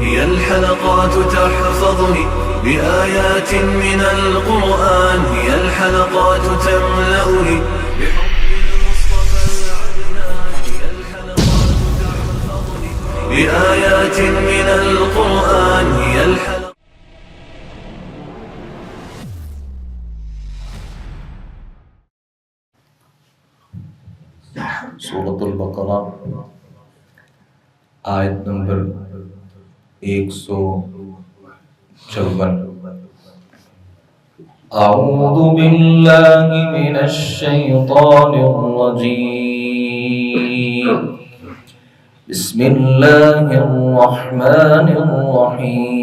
هي الحلقات تحفظني بآيات من القرآن، هي الحلقات تملأني بحب المصطفى العدنان، هي الحلقات تحفظني بآيات من القرآن، هي الحلقات. سورۃ البقرہ آیت نمبر 154. اعوذ باللہ من الشیطان الرجیم، بسم اللہ الرحمن الرحیم.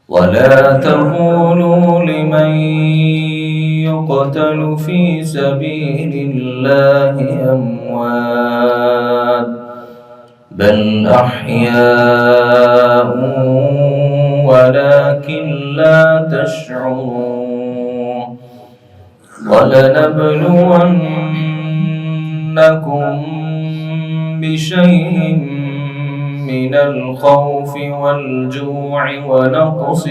ولا تقولوا لمن يقتل في سبيل الله أموات بل أحياء ولكن لا تشعرون. ولنبلونكم بشيء من الخوف والجوع ونقص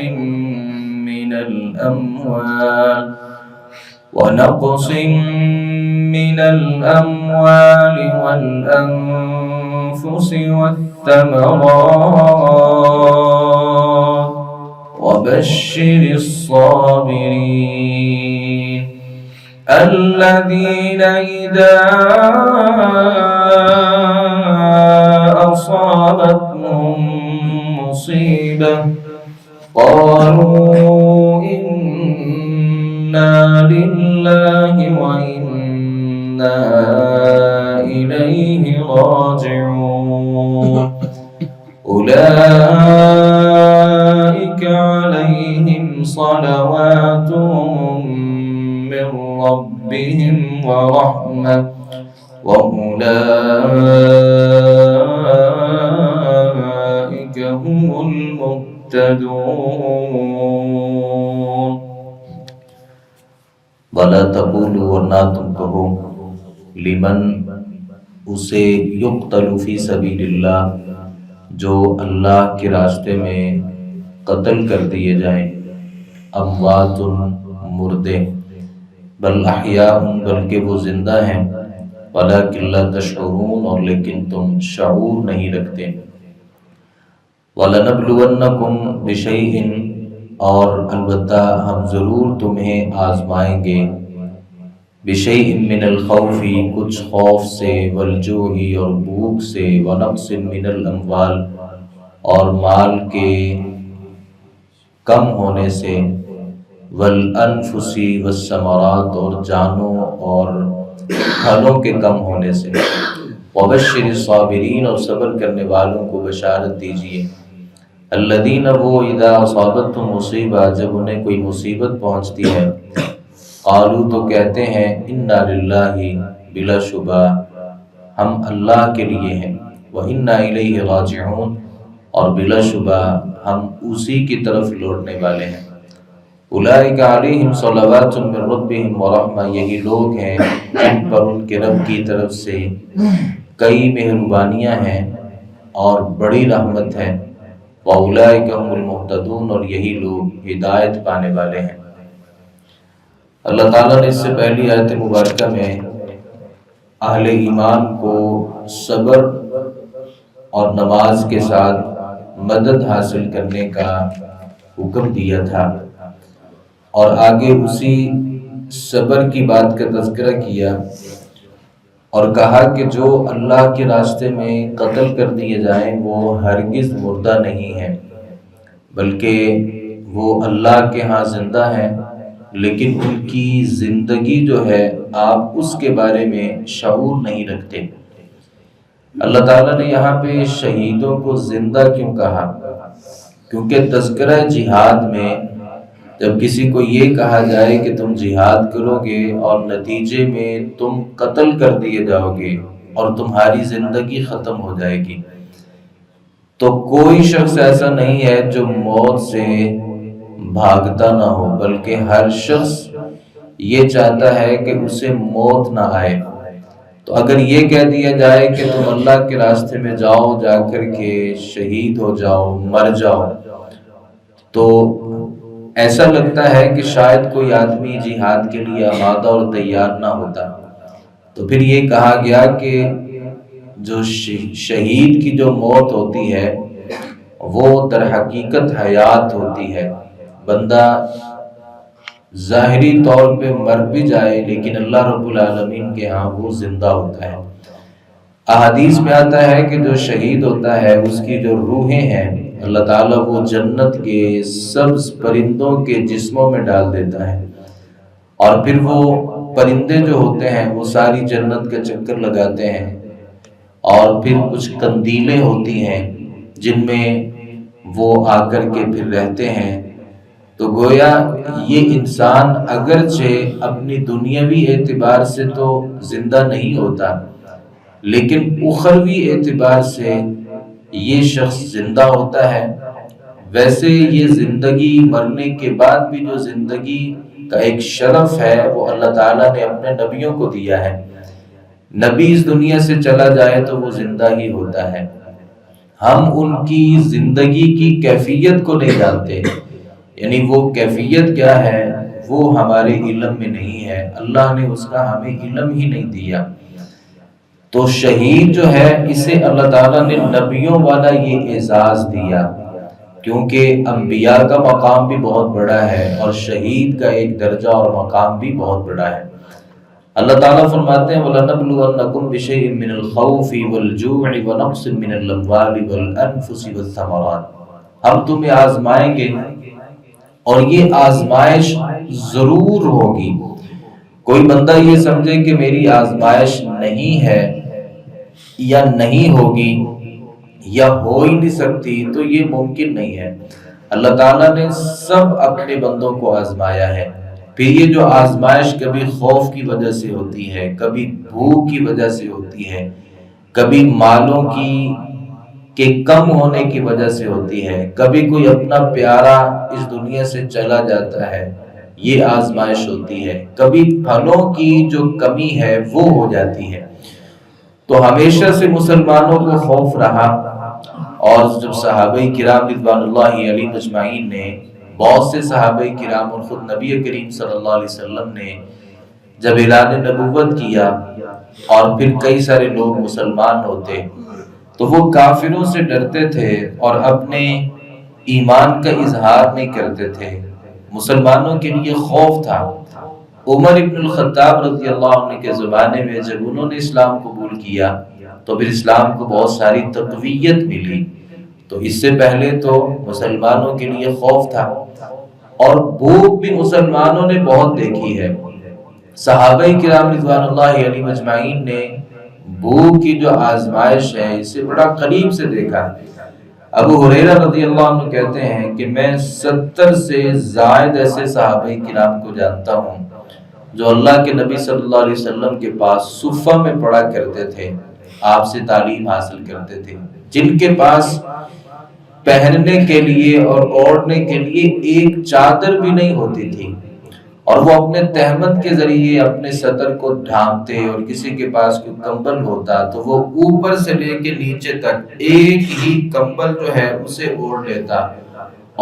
من الأموال والأنفس والثمرات وبشر الصابرين الذين إذا أصابتهم مصيبة قالوا إنا لله وإنا إليه راجعون. أولئك عليهم صلوات من ربهم ورحمة وأولئك هم المهتدون. وَلَا تَقُولُوا ورنہ تم کہو لمن اسے یقتل فی سبیل اللہ جو اللہ کے راستے میں قتل کر دیے جائیں، اموات مردے، بل احیاء بلکہ وہ زندہ ہیں، ولکن لا تشعرون اور لیکن تم شعور نہیں رکھتے. وَلَنَبْلُوَنَّكُمْ بِشَيْءٍ اور البتہ ہم ضرور تمہیں آزمائیں گے، بِشَيْءٍ مِّنَ الْخَوْفِ کچھ خوف سے، وَالْجُوعِ اور بھوک سے، وَنَقْصٍ مِّنَ الْأَمْوَالِ اور مال کے کم ہونے سے، وَالْأَنفُسِ وَالثَّمَرَاتِ اور جانوں اور پھلوں کے کم ہونے سے، وَبَشِّرِ الصَّابِرِينَ اور صبر کرنے والوں کو بشارت دیجیے. الذین وہ اذا اصابتهم مصیبہ جب انہیں کوئی مصیبت پہنچتی ہے، قالوا تو کہتے ہیں انا للہ بلا شبہ ہم اللہ کے لیے ہیں، وانا الیہ راجعون اور بلا شبہ ہم اسی کی طرف لوٹنے والے ہیں. اولئک علیہم صلوات من ربہم ورحمہ یہی لوگ ہیں جن پر ان کے رب کی طرف سے کئی مہربانیاں ہیں اور بڑی رحمت ہے. وَأُولَئِكَ هُمُ الْمُهْتَدُونَ اور یہی لوگ ہدایت پانے والے ہیں. اللہ تعالیٰ نے اس سے پہلی آیت مبارکہ میں اہل ایمان کو صبر اور نماز کے ساتھ مدد حاصل کرنے کا حکم دیا تھا، اور آگے اسی صبر کی بات کا تذکرہ کیا اور کہا کہ جو اللہ کے راستے میں قتل کر دیے جائیں وہ ہرگز مردہ نہیں ہیں، بلکہ وہ اللہ کے ہاں زندہ ہیں، لیکن ان کی زندگی جو ہے آپ اس کے بارے میں شعور نہیں رکھتے. اللہ تعالیٰ نے یہاں پہ شہیدوں کو زندہ کیوں کہا؟ کیونکہ تذکرہ جہاد میں جب کسی کو یہ کہا جائے کہ تم جہاد کرو گے اور نتیجے میں تم قتل کر دیے جاؤ گے اور تمہاری زندگی ختم ہو جائے گی، تو کوئی شخص ایسا نہیں ہے جو موت سے بھاگتا نہ ہو، بلکہ ہر شخص یہ چاہتا ہے کہ اسے موت نہ آئے. تو اگر یہ کہہ دیا جائے کہ تم اللہ کے راستے میں جاؤ، جا کر کے شہید ہو جاؤ، مر جاؤ، تو ایسا لگتا ہے کہ شاید کوئی آدمی جہاد کے لیے آمادہ اور تیار نہ ہوتا۔ تو پھر یہ کہا گیا کہ جو شہید کی جو موت ہوتی ہے وہ در حقیقت حیات ہوتی ہے۔ بندہ ظاہری طور پہ مر بھی جائے لیکن اللہ رب العالمین کے ہاں وہ زندہ ہوتا ہے۔ احادیث میں آتا ہے کہ جو شہید ہوتا ہے اس کی جو روحیں ہیں اللہ تعالیٰ وہ جنت کے سبز پرندوں کے جسموں میں ڈال دیتا ہے، اور پھر وہ پرندے جو ہوتے ہیں وہ ساری جنت کا چکر لگاتے ہیں، اور پھر کچھ قندیلیں ہوتی ہیں جن میں وہ آ کر کے پھر رہتے ہیں۔ تو گویا یہ انسان اگرچہ اپنی دنیاوی اعتبار سے تو زندہ نہیں ہوتا لیکن اخروی اعتبار سے یہ شخص زندہ ہوتا ہے۔ ویسے یہ زندگی مرنے کے بعد بھی جو زندگی کا ایک شرف ہے وہ اللہ تعالیٰ نے اپنے نبیوں کو دیا ہے۔ نبی اس دنیا سے چلا جائے تو وہ زندہ ہی ہوتا ہے، ہم ان کی زندگی کی کیفیت کو نہیں جانتے، یعنی وہ کیفیت کیا ہے وہ ہمارے علم میں نہیں ہے، اللہ نے اس کا ہمیں علم ہی نہیں دیا۔ تو شہید جو ہے اسے اللہ تعالیٰ نے نبیوں والا یہ اعزاز دیا، کیونکہ انبیاء کا مقام بھی بہت بڑا ہے اور شہید کا ایک درجہ اور مقام بھی بہت بڑا ہے۔ اللہ تعالیٰ فرماتے ہیں وَلَنَبْلُوَنَّكُمْ بِشَيْءٍ مِّنَ الْخَوْفِ وَالْجُوعِ وَنَقْصٍ مِّنَ الْأَمْوَالِ وَالْأَنفُسِ وَالثَّمَرَاتِ، ہم تمہیں آزمائیں گے اور یہ آزمائش ضرور ہوگی۔ کوئی بندہ یہ سمجھے کہ میری آزمائش نہیں ہے یا نہیں ہوگی یا ہو ہی نہیں سکتی تو یہ ممکن نہیں ہے۔ اللہ تعالیٰ نے سب اپنے بندوں کو آزمایا ہے۔ پھر یہ جو آزمائش کبھی خوف کی وجہ سے ہوتی ہے، کبھی بھوک کی وجہ سے ہوتی ہے، کبھی مالوں کے کم ہونے کی وجہ سے ہوتی ہے، کبھی کوئی اپنا پیارا اس دنیا سے چلا جاتا ہے، یہ آزمائش ہوتی ہے، کبھی پھلوں کی جو کمی ہے وہ ہو جاتی ہے۔ تو ہمیشہ سے مسلمانوں کو خوف رہا، اور جب صحابہ کرام رضوان اللہ علیہم اجمعین نے، بہت سے صحابہ کرام اور خود نبی کریم صلی اللہ علیہ وسلم نے جب اعلان نبوت کیا اور پھر کئی سارے لوگ مسلمان ہوتے تو وہ کافروں سے ڈرتے تھے اور اپنے ایمان کا اظہار نہیں کرتے تھے۔ مسلمانوں کے لیے خوف تھا۔ عمر ابن الخطاب رضی اللہ عنہ کے زمانے میں جب انہوں نے اسلام قبول کیا تو پھر اسلام کو بہت ساری تقویت ملی۔ تو اس سے پہلے تو مسلمانوں کے لیے خوف تھا، اور بھوک بھی مسلمانوں نے بہت دیکھی ہے۔ صحابہ کرام رضوان اللہ علیہم اجمعین نے بھوک کی جو آزمائش ہے اسے بڑا قریب سے دیکھا۔ ابو ہریرہ رضی اللہ عنہ کہتے ہیں کہ میں 70 سے زائد ایسے صحابہ کرام کو جانتا ہوں جو اللہ کے نبی صلی اللہ علیہ وسلم کے پاس صفہ میں پڑھا کرتے تھے، آپ سے تعلیم حاصل کرتے تھے، جن کے پاس پہننے کے لیے اور اوڑھنے کے لیے ایک چادر بھی نہیں ہوتی تھی، اور وہ اپنے تہمت کے ذریعے اپنے صدر کو ڈھانپتے، اور کسی کے پاس کوئی کمبل ہوتا تو وہ اوپر سے لے کے نیچے تک ایک ہی کمبل جو ہے اسے اوڑھ لیتا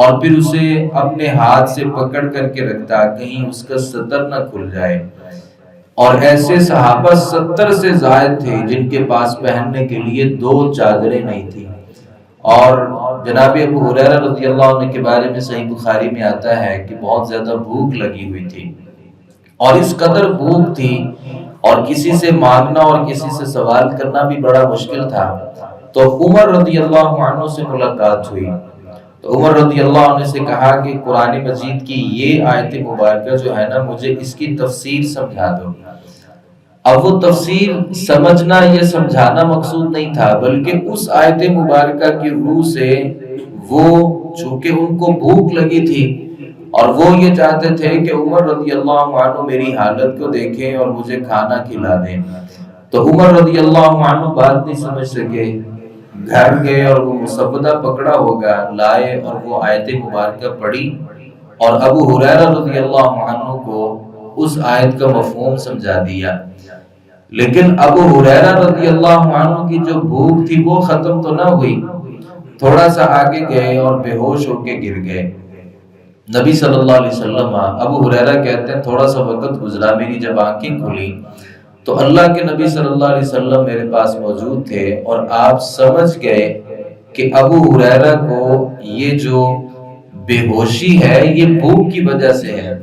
اور پھر اسے اپنے ہاتھ سے پکڑ کر کے رکھتا کہیں اس کا صدر نہ کھل جائے۔ اور ایسے صحابہ 70 سے زائد تھے جن کے پاس پہننے کے لیے 2 چادریں نہیں تھی۔ اور جناب ابو ہریرہ رضی اللہ عنہ کے بارے میں صحیح بخاری میں آتا ہے کہ بہت زیادہ بھوک لگی ہوئی تھی، اور اس قدر بھوک تھی اور کسی سے مانگنا اور کسی سے سوال کرنا بھی بڑا مشکل تھا۔ تو عمر رضی اللہ عنہ سے ملاقات ہوئی تو عمر رضی اللہ عنہ سے کہا کہ قرآن مجید کی یہ آیت مبارکہ جو ہے نا مجھے اس کی تفسیر سمجھا دو۔ اب وہ تفسیر سمجھنا یا سمجھانا مقصود نہیں تھا، بلکہ اس آیت مبارکہ کی روح سے وہ چونکہ ان کو بھوک لگی تھی اور وہ یہ چاہتے تھے کہ عمر رضی اللہ عنہ میری حالت کو دیکھیں اور مجھے کھانا کھلا دیں، تو عمر رضی اللہ عنہ بات نہیں سمجھ سکے، گھر گئے اور وہ مسودہ پکڑا ہوگا لائے اور وہ آیت مبارکہ پڑھی اور ابو ہریرہ رضی اللہ عنہ کو اس آیت کا مفہوم سمجھا دیا۔ لیکن ابو ہریرہ رضی اللہ عنہ کی جو بھوک تھی وہ ختم تو نہ ہوئی، تھوڑا سا آگے گئے اور بے ہوش ہو کے گر گئے۔ نبی صلی اللہ علیہ وسلم، ابو ہریرہ کہتے ہیں تھوڑا سا وقت گزرا، میری جب آنکھیں کھلی تو اللہ کے نبی صلی اللہ علیہ وسلم میرے پاس موجود تھے، اور آپ سمجھ گئے کہ ابو ہریرہ کو یہ جو بے ہوشی ہے یہ بھوک کی وجہ سے ہے۔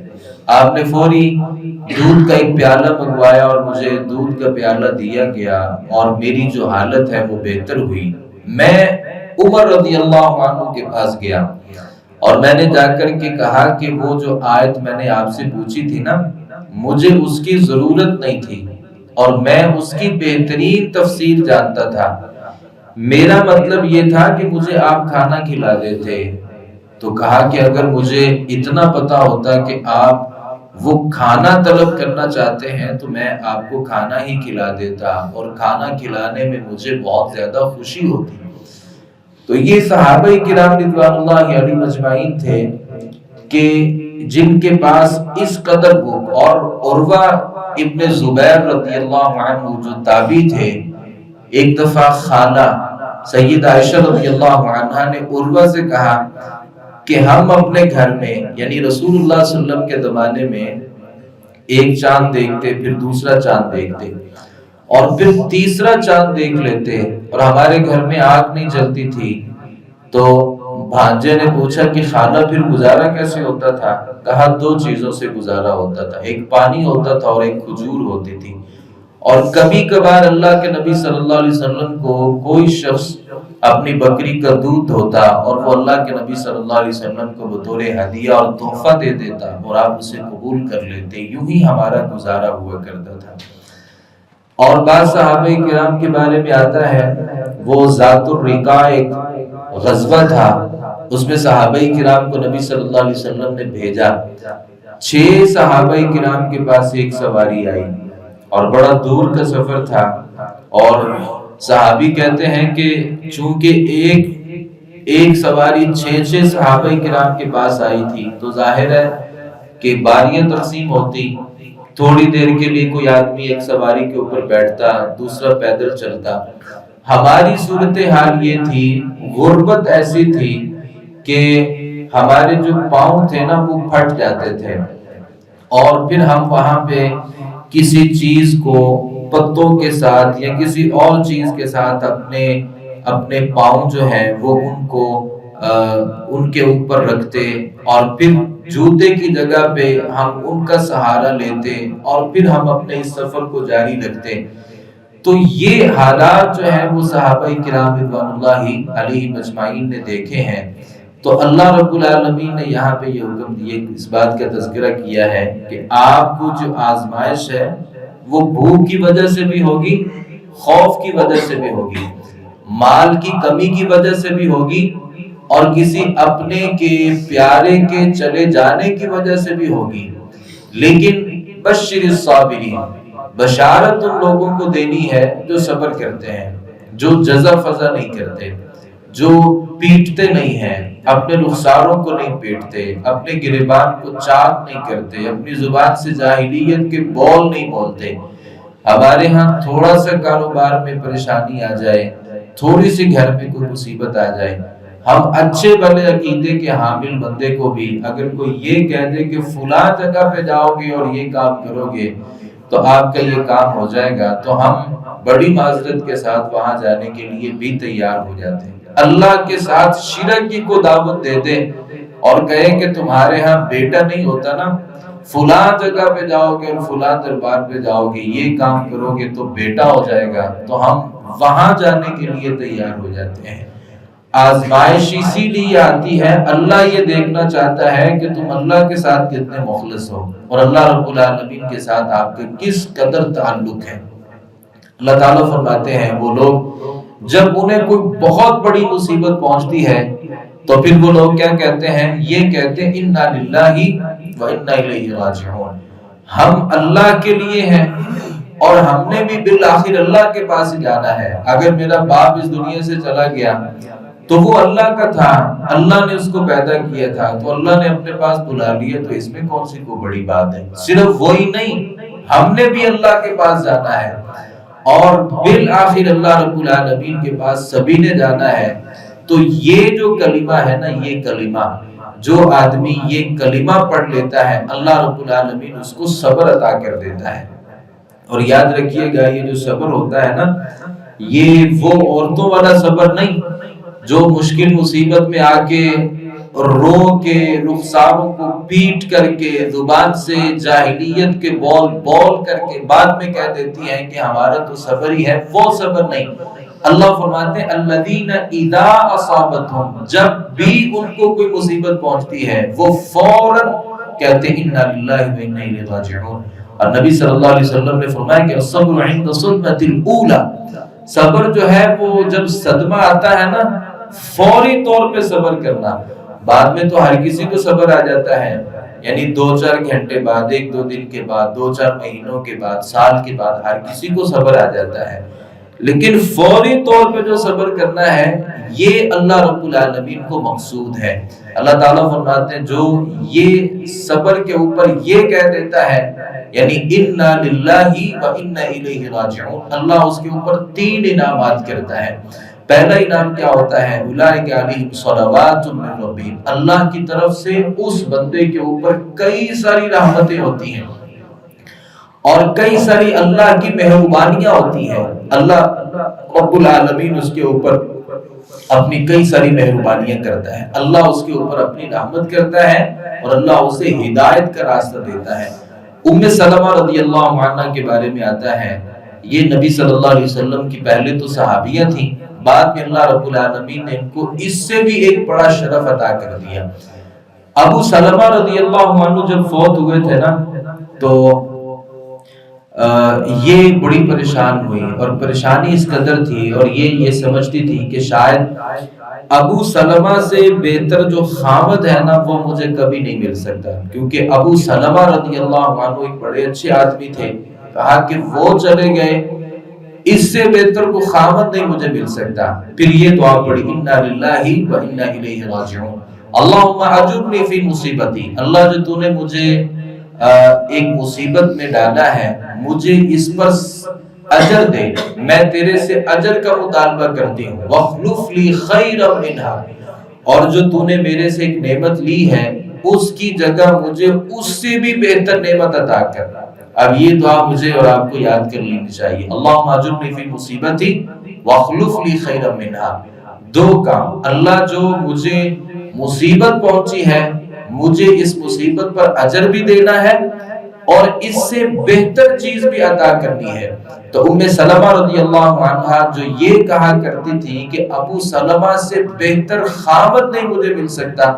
آپ نے فوری دودھ کا ایک پیالہ منگوایا اور مجھے دودھ کا پیالہ دیا گیا، اور میری جو حالت ہے وہ بہتر ہوئی۔ میں عمر رضی اللہ عنہ کے پاس گیا اور میں نے جا کر کے کہا کہ وہ جو آیت میں نے آپ سے پوچھی تھی نا، مجھے اس کی ضرورت نہیں تھی اور میں اس کی بہترین تفسیر جانتا تھا، میرا مطلب یہ تھا کہ مجھے آپ کھانا کھلا دیتے۔ تو کہا کہ اگر مجھے اتنا پتا ہوتا کہ آپ وہ کھانا طلب کرنا چاہتے ہیں تو میں آپ کو کھانا ہی کھلا دیتا، اور کھانا کھلانے میں مجھے بہت زیادہ خوشی ہوتی۔ تو یہ صحابہ کرام رضوان اللہ علیہم اجمعین تھے کہ جن کے پاس اس قدر بھوک، اور عروہ ابن زبیر رضی اللہ عنہ جو تابعی تھے، ایک دفعہ خالہ سیدہ عائشہ رضی اللہ عنہا نے عروہ سے کہا کہ ہم اپنے گھر میں، یعنی رسول اللہ صلی اللہ علیہ وسلم کے زمانے میں، ایک چاند دیکھتے، پھر دوسرا چاند دیکھتے، اور پھر تیسرا چاند دیکھ لیتے، اور ہمارے گھر میں آگ نہیں جلتی تھی۔ تو بھانجے نے پوچھا کہ خالہ پھر گزارا کیسے ہوتا تھا؟ کہا دو چیزوں سے گزارا ہوتا تھا، ایک پانی ہوتا تھا اور ایک کھجور ہوتی تھی، اور کبھی کبھار اللہ کے نبی صلی اللہ علیہ وسلم کو کوئی شخص اپنی بکری کا دودھ دھوتا اور وہ اللہ کے نبی صلی اللہ علیہ وسلم کو بطور ہدیہ اور تحفہ دے دیتا اور آپ اسے قبول کر لیتے، یوں ہی ہمارا گزارا ہوا کرتا تھا۔ اور بعض صحابہ کرام کے بارے میں آتا ہے، وہ ذات الرقاع ایک غزوہ تھا، اس میں صحابہ کرام کو نبی صلی اللہ علیہ وسلم نے بھیجا، 6 صحابہ کرام کے پاس ایک سواری آئی اور بڑا دور کا سفر تھا، اور صحابی کہتے ہیں کہ چونکہ ایک سواری 6 صحابہ کرام کے پاس آئی تھی تو ظاہر ہے کہ باریاں تقسیم ہوتی، تھوڑی دیر کے لیے کوئی آدمی ایک سواری کے اوپر بیٹھتا، دوسرا پیدل چلتا۔ ہماری صورتحال یہ تھی، غربت ایسی تھی کہ ہمارے جو پاؤں تھے نا وہ پھٹ جاتے تھے، اور پھر ہم وہاں پہ کسی چیز کو پتوں کے ساتھ یا کسی اور چیز کے ساتھ اپنے پاؤں جو ہیں وہ ان کے اوپر رکھتے، اور پھر جوتے کی جگہ پہ ہم ان کا سہارا لیتے، اور پھر ہم اپنے اس سفر کو جاری رکھتے۔ تو یہ حالات جو ہیں وہ صحابہ کرام رضوان اللہ علیہم اجمعین نے دیکھے ہیں۔ تو اللہ رب العالمین نے یہاں پہ یہ حکم دیے، اس بات کا تذکرہ کیا ہے کہ آپ کو جو آزمائش ہے وہ بھوک کی وجہ سے بھی ہوگی، خوف کی وجہ سے بھی ہوگی، مال کی کمی کی وجہ سے بھی ہوگی، اور کسی اپنے کے پیارے کے چلے جانے کی وجہ سے بھی ہوگی۔ لیکن بشر الصابرین، بشارت ان لوگوں کو دینی ہے جو صبر کرتے ہیں، جو جزا فضا نہیں کرتے، جو پیٹتے نہیں ہیں، اپنے رخساروں کو نہیں پیٹتے، اپنے گریبان کو چاک نہیں کرتے، اپنی زبان سے جاہلیت کے بول نہیں بولتے۔ ہمارے ہاں تھوڑا سا کاروبار میں پریشانی آ جائے، تھوڑی سی گھر میں کوئی مصیبت آ جائے، ہم اچھے بھلے عقیدے کے حامل بندے کو بھی اگر کوئی یہ کہہ دے کہ فلاں جگہ پہ جاؤ گے اور یہ کام کرو گے تو آپ کا یہ کام ہو جائے گا، تو ہم بڑی معذرت کے ساتھ وہاں جانے کے لیے بھی تیار ہو جاتے ہیں۔ اللہ کے ساتھ شرک کی کو دعوت دے دے اور کہے کہ تمہارے ہاں بیٹا نہیں ہوتا نا، فلاں جگہ پہ جاؤ گے اور فلاں دربار پہ جاؤ گے، یہ کام کرو گے تو بیٹا ہو جائے گا، تو ہم وہاں جانے کے لیے تیار ہو جاتے ہیں۔ آزمائش اسی لیے آتی ہے، اللہ یہ دیکھنا چاہتا ہے کہ تم اللہ کے ساتھ کتنے مخلص ہو اور اللہ رب العالمین کے ساتھ آپ کا کس قدر تعلق ہے۔ اللہ تعالیٰ فرماتے ہیں وہ لوگ جب انہیں کوئی بہت بڑی مصیبت پہنچتی ہے تو پھر وہ لوگ کیا کہتے ہیں؟ یہ کہتے ہیں انا للہ و انا الیہ راجعون، ہم اللہ کے لیے ہیں اور ہم نے بھی بالآخر اللہ کے پاس ہی جانا ہے۔ اگر میرا باپ اس دنیا سے چلا گیا تو وہ اللہ کا تھا، اللہ نے اس کو پیدا کیا تھا، تو اللہ نے اپنے پاس بلا لیا، تو اس میں کون سی کوئی بڑی بات ہے؟ صرف وہی نہیں، ہم نے بھی اللہ کے پاس جانا ہے اور بالآخر اللہ رب العالمین کے پاس سبھی نے جانا ہے۔ تو یہ جو کلمہ ہے نا، یہ کلمہ جو آدمی یہ کلمہ پڑھ لیتا ہے اللہ رب العالمین اس کو صبر عطا کر دیتا ہے۔ اور یاد رکھیے گا یہ جو صبر ہوتا ہے نا، یہ وہ عورتوں والا صبر نہیں جو مشکل مصیبت میں آ کے رو کے رخساروں کو پیٹ کر کے زبان سے جاہلیت کے بول بول کر کے بعد میں کہہ دیتی ہیں کہ ہمارا تو صبر ہی ہے، وہ صبر نہیں۔ اللہ فرماتے ہیں الذین اذا اصابتہم، جب بھی ان کو کوئی مصیبت پہنچتی ہے وہ فوراً کہتے ہیں انا للہ و انا الیہ راجعون۔ اور نبی صلی اللہ علیہ وسلم نے فرمایا کہ الصبر عند صدمۃ الاولی، صبر جو ہے وہ جب صدمہ آتا ہے نا فوری طور پہ صبر کرنا۔ بعد میں تو ہر کسی کو صبر آ جاتا ہے، یعنی 2-4 گھنٹے بعد، 1-2 دن کے بعد، 2-4 مہینوں کے بعد، سال کے بعد ہر کسی کو صبر آ جاتا ہے، لیکن فوری طور پہ جو صبر کرنا ہے یہ اللہ رب العالمین کو مقصود ہے۔ اللہ تعالیٰ فرماتے ہیں جو یہ صبر کے اوپر یہ کہہ دیتا ہے، یعنی انا للہ و انا الیہ راجعون، اللہ اس کے اوپر 3 انعامات کرتا ہے۔ پہلا انعام کیا ہوتا ہے؟ اولئک علیہم صلوات من ربہم، اللہ کی طرف سے اس بندے کے اوپر کئی ساری رحمتیں ہوتی ہیں اور کئی ساری اللہ کی مہربانیاں ہوتی ہیں۔ اللہ رب العالمین اس کے اوپر اپنی کئی ساری مہربانیاں کرتا ہے، اللہ اس کے اوپر اپنی رحمت کرتا ہے اور اللہ اسے ہدایت کا راستہ دیتا ہے۔ ام سلمہ رضی اللہ عنہ کے بارے میں آتا ہے، یہ نبی صلی اللہ علیہ وسلم کی پہلے تو صحابیہ تھیں، بعد میں اللہ رب العالمین نے ان کو اس سے بھی ایک بڑا شرف عطا کر دیا۔ ابو سلمہ رضی اللہ عنہ جب فوت ہوئے تھے نا تو یہ بڑی پریشان ہوئی، اور پریشانی اس قدر تھی اور یہ سمجھتی تھی کہ شاید ابو سلمہ سے بہتر جو خاوند ہے نا وہ مجھے کبھی نہیں مل سکتا، کیونکہ ابو سلمہ رضی اللہ عنہ ایک بڑے اچھے آدمی تھے، کہا کہ وہ چلے گئے اس سے بہتر کو خاوند نہیں مجھے مل سکتا۔ پھر یہ دعا پڑھی انا للہ و انا الیہ راجعون، اللہم اجرنی فی مصیبتی، اللہ جو تو نے مجھے ایک مصیبت میں ڈالا ہے مجھے اس پر اجر دے، میں تیرے سے اجر کا مطالبہ کرتی ہوں، واخلف لی خیرا منہا، اور جو تو نے میرے سے ایک نعمت لی ہے اس کی جگہ مجھے اس سے بھی بہتر نعمت عطا کر۔ اب یہ دعا مجھے اور آپ کو یاد کر لینی چاہیے، اللہم اجرنی فی مصیبتی واخلف لی خیرا منہا۔ 2 کام، اللہ جو مجھے مصیبت پہنچی ہے مجھے اس مصیبت پر اجر بھی دینا ہے اور اس سے بہتر چیز بھی عطا کرنی ہے۔ تو ام سلمہ رضی اللہ عنہا جو یہ کہا کرتی تھی کہ ابو سلمہ سے بہتر خاوند نہیں مجھے مل سکتا،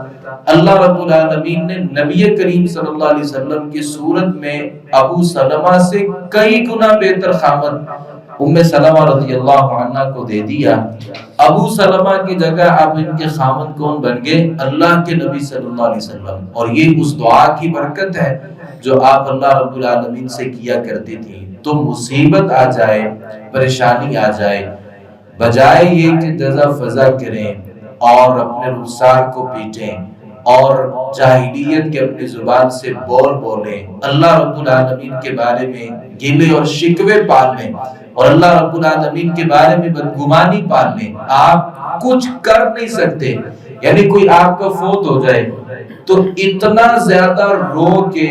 اللہ رب العالمین نے نبی کریم صلی اللہ علیہ وسلم کی صورت میں ابو سلمہ سے کئی گنا بہتر خاوند ام سلمہ رضی اللہ عنہ کو دے دیا۔ ابو سلمہ کی جگہ اب ان کے خاوند کون بن گئے؟ اللہ کے نبی صلی اللہ علیہ وسلم، اور یہ اس دعا کی برکت ہے جو آپ اللہ رب العالمین سے کیا کرتی تھی۔ تو مصیبت آ جائے، پریشانی آ جائے، بجائے یہ کہ جزا فضا کریں اور اپنے رخسار کو پیٹیں اور جاہلیت کے اپنی زبان سے بول بولیں، اللہ رب العالمین کے بارے میں گلے اور شکوے پال لیں اور اللہ رب العالمین کے بارے میں بدگمانی پال لیں، آپ کچھ کر نہیں سکتے۔ یعنی کوئی آپ کا فوت ہو جائے تو اتنا زیادہ رو کے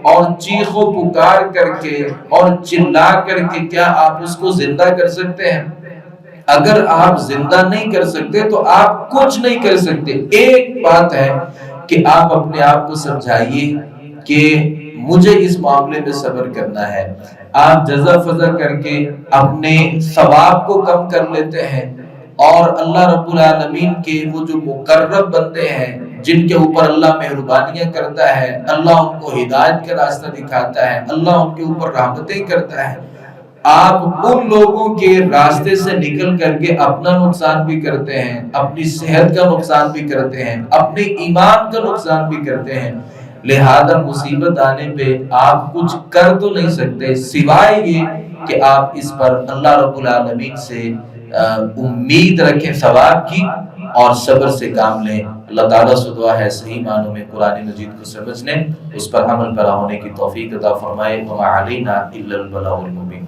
اور چیخ و پکار کر کے اور چلا کر کے کیا آپ اس کو زندہ کر سکتے ہیں؟ اگر آپ زندہ نہیں کر سکتے تو آپ کچھ نہیں کر سکتے۔ ایک بات ہے کہ آپ اپنے آپ کو سمجھائیے کہ مجھے اس معاملے میں صبر کرنا ہے، آپ جزا فضا کر کے اپنے ثواب کو کم کر لیتے ہیں اور اللہ رب العالمین کے وہ جو مقرب بندے ہیں جن کے اوپر اللہ مہربانیاں کرتا ہے، اللہ ان کو ہدایت کا راستہ دکھاتا ہے، اللہ ان کے اوپر رحمتیں کرتا ہے، آپ ان لوگوں کے راستے سے نکل کر کے اپنا نقصان بھی کرتے ہیں، اپنی صحت کا نقصان بھی کرتے ہیں، اپنے ایمان کا نقصان بھی کرتے ہیں۔ لہذا مصیبت آنے پہ آپ کچھ کر تو نہیں سکتے سوائے یہ کہ آپ اس پر اللہ رب العالمین سے امید رکھیں ثواب کی اور صبر سے کام لیں۔ اللہ تعالیٰ سے دعا ہے صحیح معنوں میں قرآن مجید کو سمجھنے، اس پر عمل پیرا ہونے کی توفیق عطا فرمائے۔ وما علینا الا البلاغ المبین۔